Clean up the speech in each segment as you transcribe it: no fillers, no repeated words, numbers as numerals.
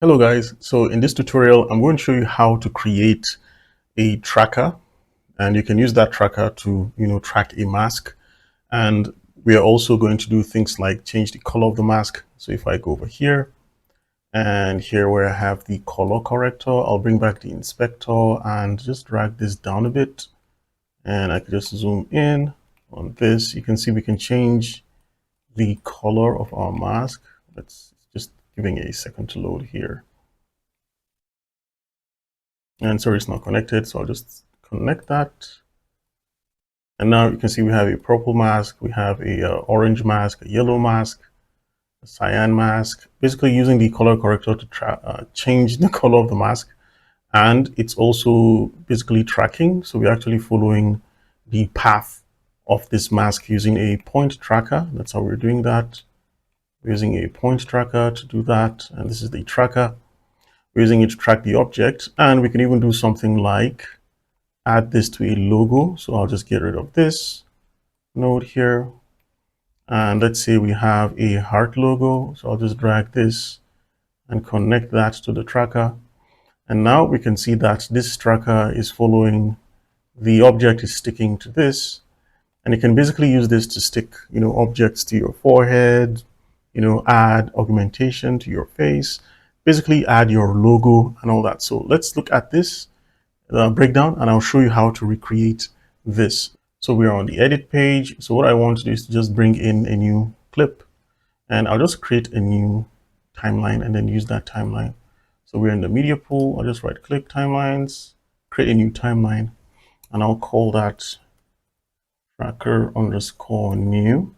Hello guys, so in this tutorial I'm going to show you how to create a tracker, and you can use that tracker to track a mask. And we are also going to do things like change the color of the mask. So if I go over here and here where I have the color corrector, I'll bring back the inspector and just drag this down a bit, and I can just zoom in on this. You can see we can change the color of our mask. Let's just giving a second to load here. And sorry, it's not connected, so I'll just connect that. And now you can see we have a purple mask, we have a orange mask, a yellow mask, a cyan mask, basically using the color corrector to change the color of the mask. And it's also basically tracking, so we're actually following the path of this mask using a point tracker. That's how we're doing that. We're using a point tracker to do that, and this is the tracker. We're using it to track the object, and we can even do something like add this to a logo. So I'll just get rid of this node here, and let's say we have a heart logo, so I'll just drag this and connect that to the tracker. And now we can see that this tracker is following the object, is sticking to this, and you can basically use this to stick objects to your forehead, add augmentation to your face, basically add your logo and all that. So let's look at this breakdown, and I'll show you how to recreate this. So we are on the edit page. So what I want to do is to just bring in a new clip, and I'll just create a new timeline and then use that timeline. So we're in the media pool. I'll just right click timelines, create a new timeline, and I'll call that tracker underscore new.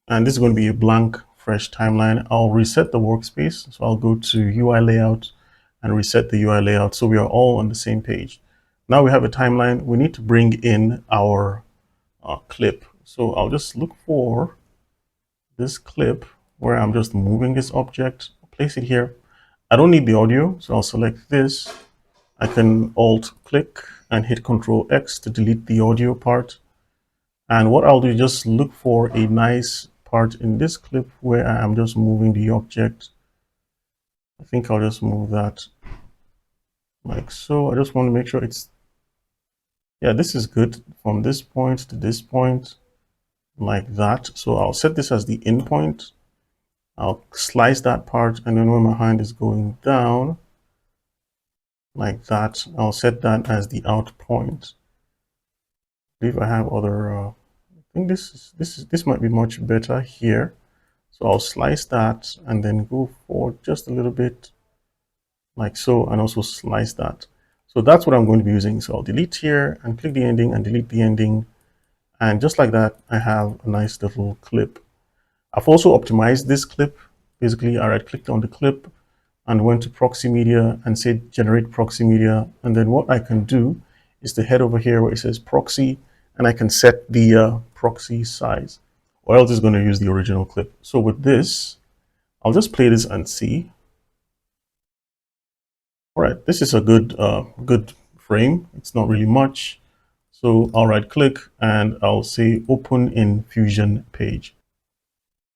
And this is going to be a blank fresh timeline. I'll reset the workspace. So I'll go to UI layout and reset the UI layout, so we are all on the same page. Now we have a timeline. We need to bring in our clip. So I'll just look for this clip where I'm just moving this object, place it here. I don't need the audio, so I'll select this. I can alt click and hit Control X to delete the audio part. And what I'll do is just look for a nice part in this clip where I am just moving the object. I think I'll just move that like so. I just want to make sure it's, yeah, this is good from this point to this point, like that. So I'll set this as the in point. I'll slice that part, and then when my hand is going down, like that, I'll set that as the out point. I believe I have other, I think this might be much better here. So I'll slice that and then go forward just a little bit, like so, and also slice that. So that's what I'm going to be using. So I'll delete here and click the ending and delete the ending. And just like that, I have a nice little clip. I've also optimized this clip. Basically, I right clicked on the clip and went to proxy media and said generate proxy media. And then what I can do is to head over here where it says proxy, and I can set the proxy size, or else it's going to use the original clip. So with this, I'll just play this and see. All right, this is a good frame. It's not really much. So I'll right click and I'll say open in Fusion page.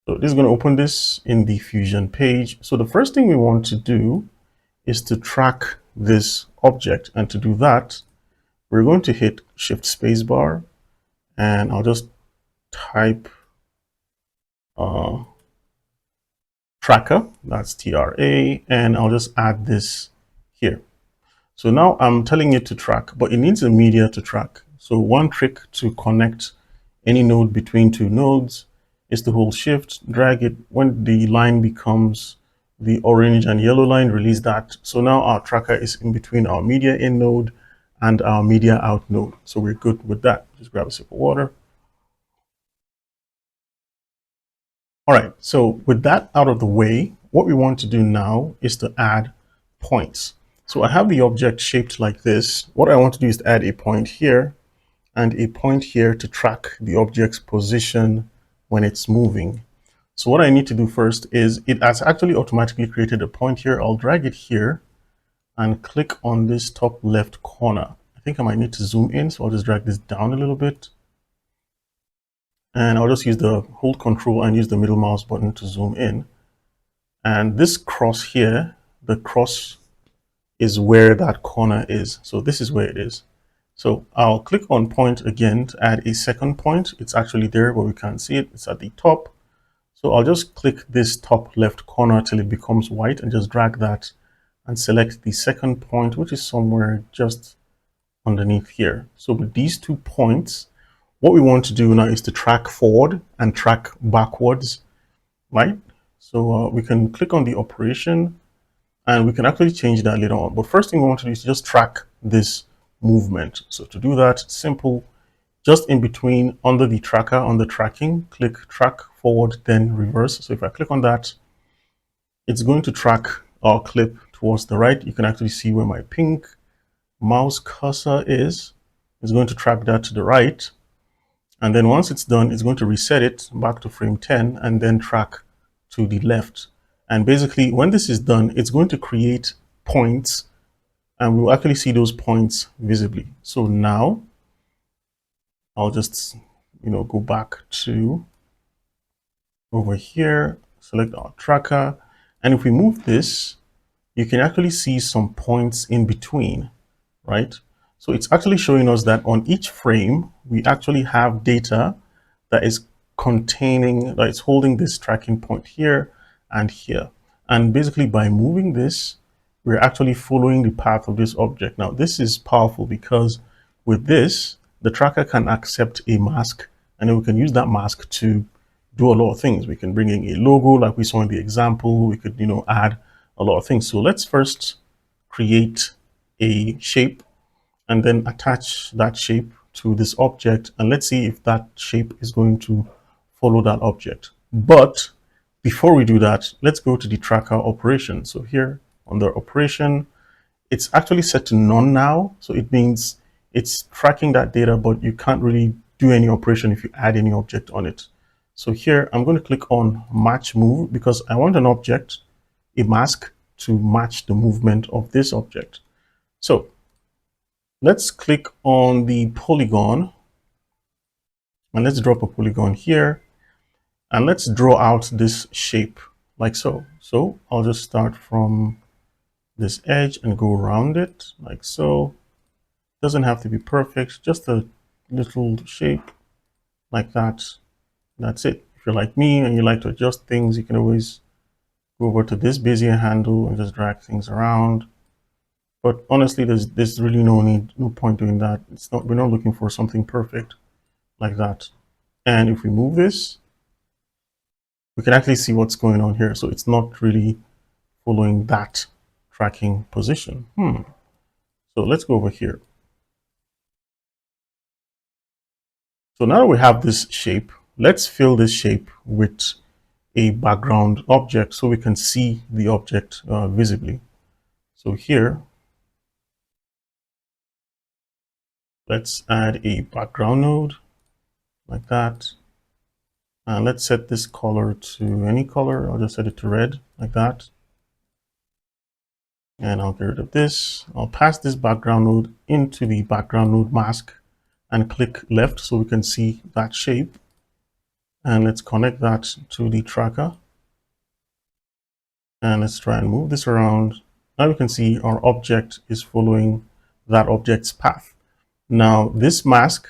So this is going to open this in the Fusion page. So the first thing we want to do is to track this object. And to do that, we're going to hit Shift Spacebar, and I'll just type tracker, that's TRA, and I'll just add this here. So now I'm telling it to track, but it needs a media to track. So one trick to connect any node between two nodes is to hold shift, drag it. When the line becomes the orange and yellow line, release that. So now our tracker is in between our media in node and our media out node. So we're good with that. Just grab a sip of water. All right, so with that out of the way, what we want to do now is to add points. So I have the object shaped like this. What I want to do is to add a point here and a point here to track the object's position when it's moving. So what I need to do first is, it has actually automatically created a point here. I'll drag it here and click on this top left corner. I think I might need to zoom in, so I'll just drag this down a little bit. And I'll just use the hold control and use the middle mouse button to zoom in. And this cross here the cross is where that corner is. So this is where it is. So I'll click on point again to add a second point. It's actually there, but we can't see it. It's at the top. So I'll just click this top left corner till it becomes white and just drag that and select the second point, which is somewhere just underneath here. So with these 2 points, what we want to do now is to track forward and track backwards, right? So we can click on the operation and we can actually change that later on. But first thing we want to do is just track this movement. So to do that, simple, just in between under the tracker, on the tracking, click track forward, then reverse. So if I click on that, it's going to track our clip towards the right. You can actually see where my pink mouse cursor is. It's going to track that to the right. And then once it's done, it's going to reset it back to frame 10 and then track to the left. And basically, when this is done, it's going to create points and we'll actually see those points visibly. So now I'll just, go back to over here, select our tracker. And if we move this, you can actually see some points in between, right? So it's actually showing us that on each frame, we actually have data that is that is holding this tracking point here and here. And basically by moving this, we're actually following the path of this object. Now, this is powerful because with this, the tracker can accept a mask and then we can use that mask to do a lot of things. We can bring in a logo like we saw in the example. We could, add a lot of things. So let's first create a shape and then attach that shape to this object. And let's see if that shape is going to follow that object. But before we do that, let's go to the tracker operation. So here under operation, it's actually set to none now. So it means it's tracking that data, but you can't really do any operation if you add any object on it. So here I'm going to click on match move because I want an object, a mask, to match the movement of this object. So let's click on the polygon and let's drop a polygon here and let's draw out this shape like so. So I'll just start from this edge and go around it like so. Doesn't have to be perfect, just a little shape like that. That's it. If you're like me and you like to adjust things, you can always go over to this Bezier handle and just drag things around. But honestly, there's really no point doing that. We're not looking for something perfect like that. And if we move this, we can actually see what's going on here. So it's not really following that tracking position. So let's go over here. So now that we have this shape, let's fill this shape with a background object so we can see the object visibly. So here, let's add a background node like that. And let's set this color to any color. I'll just set it to red like that. And I'll get rid of this. I'll pass this background node into the background node mask and click left so we can see that shape. And let's connect that to the tracker. And let's try and move this around. Now we can see our object is following that object's path. Now this mask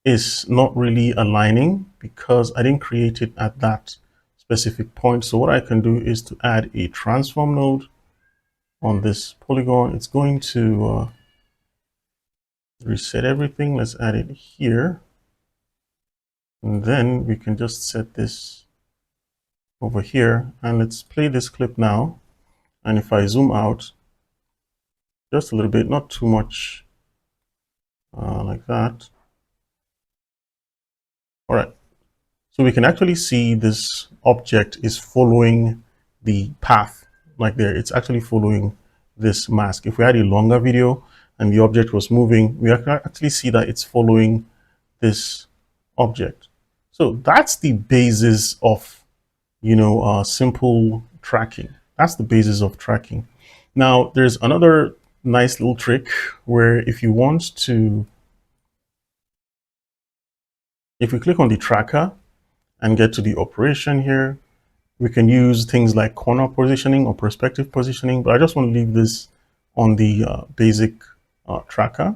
is not really aligning because I didn't create it at that specific point. So what I can do is to add a transform node on this polygon. It's going to reset everything. Let's add it here. And then we can just set this over here. And let's play this clip now. And if I zoom out just a little bit, not too much, like that. All right. So we can actually see this object is following the path like there. It's actually following this mask. If we had a longer video and the object was moving, we actually see that it's following this object. So that's the basis of, simple tracking. That's the basis of tracking. Now, there's another nice little trick where if you want to, if we click on the tracker and get to the operation here, We can use things like corner positioning or perspective positioning, but I just want to leave this on the basic tracker.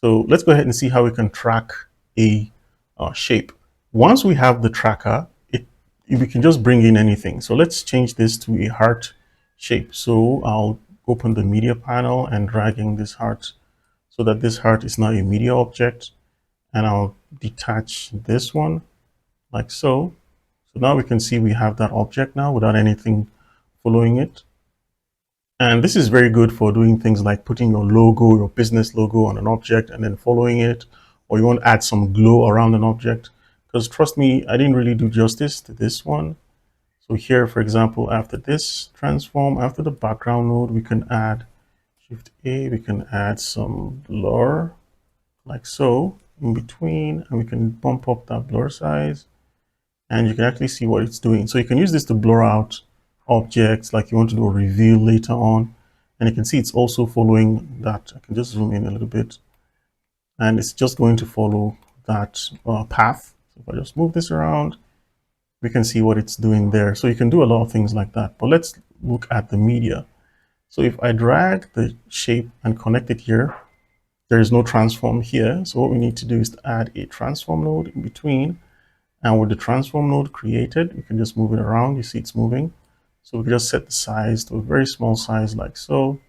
So let's go ahead and see how we can track a shape. Once we have the tracker, we can just bring in anything. So let's change this to a heart shape. So I'll open the media panel and dragging this heart so that this heart is now a media object. And I'll detach this one like so. So now we can see we have that object now without anything following it. And this is very good for doing things like putting your logo, your business logo on an object and then following it, or you want to add some glow around an object. Because trust me, I didn't really do justice to this one. So here, for example, after this transform, after the background node, we can add Shift A, we can add some blur like so in between, and we can bump up that blur size and you can actually see what it's doing. So you can use this to blur out objects like you want to do a reveal later on. And you can see it's also following that. I can just zoom in a little bit and it's just going to follow that path. So if I just move this around, we can see what it's doing there. So you can do a lot of things like that, but let's look at the media. So if I drag the shape and connect it here, there is no transform here. So what we need to do is to add a transform node in between. And with the transform node created, we can just move it around. You see it's moving. So we can just set the size to a very small size like so,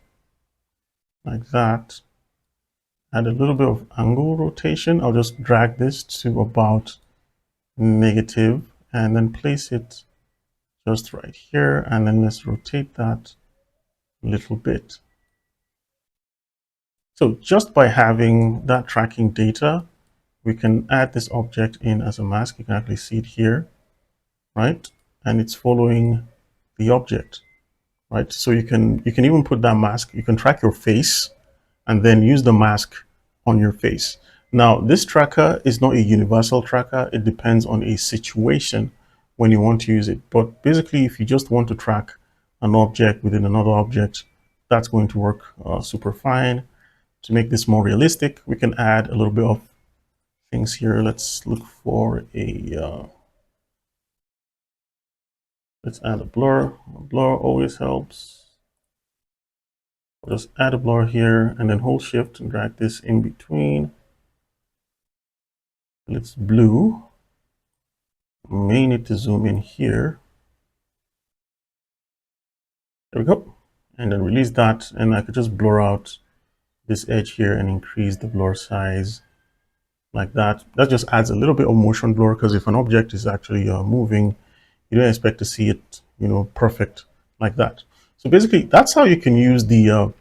like that. Add a little bit of angle rotation. I'll just drag this to about negative and then place it just right here. And then let's rotate that a little bit. So just by having that tracking data, we can add this object in as a mask. You can actually see it here, right? And it's following the object, right? So you can even put that mask, you can track your face and then use the mask on your face. Now, this tracker is not a universal tracker. It depends on a situation when you want to use it. But basically, if you just want to track an object within another object, that's going to work super fine. To make this more realistic, we can add a little bit of things here. Let's look for a let's add a blur. A blur always helps. I'll just add a blur here and then hold shift and drag this in between. It's blue. May need to zoom in here. There we go. And then release that. And I could just blur out this edge here and increase the blur size like that. That just adds a little bit of motion blur because if an object is actually moving, you don't expect to see it, you know, perfect like that. So basically, that's how you can use the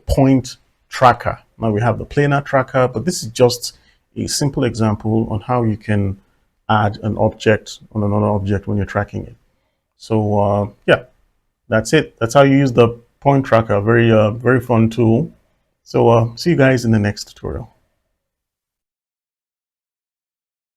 point tracker. Now we have the planar tracker, but this is just a simple example on how you can add an object on another object when you're tracking it. So yeah, that's it. That's how you use the point tracker. Very fun tool. So see you guys in the next tutorial.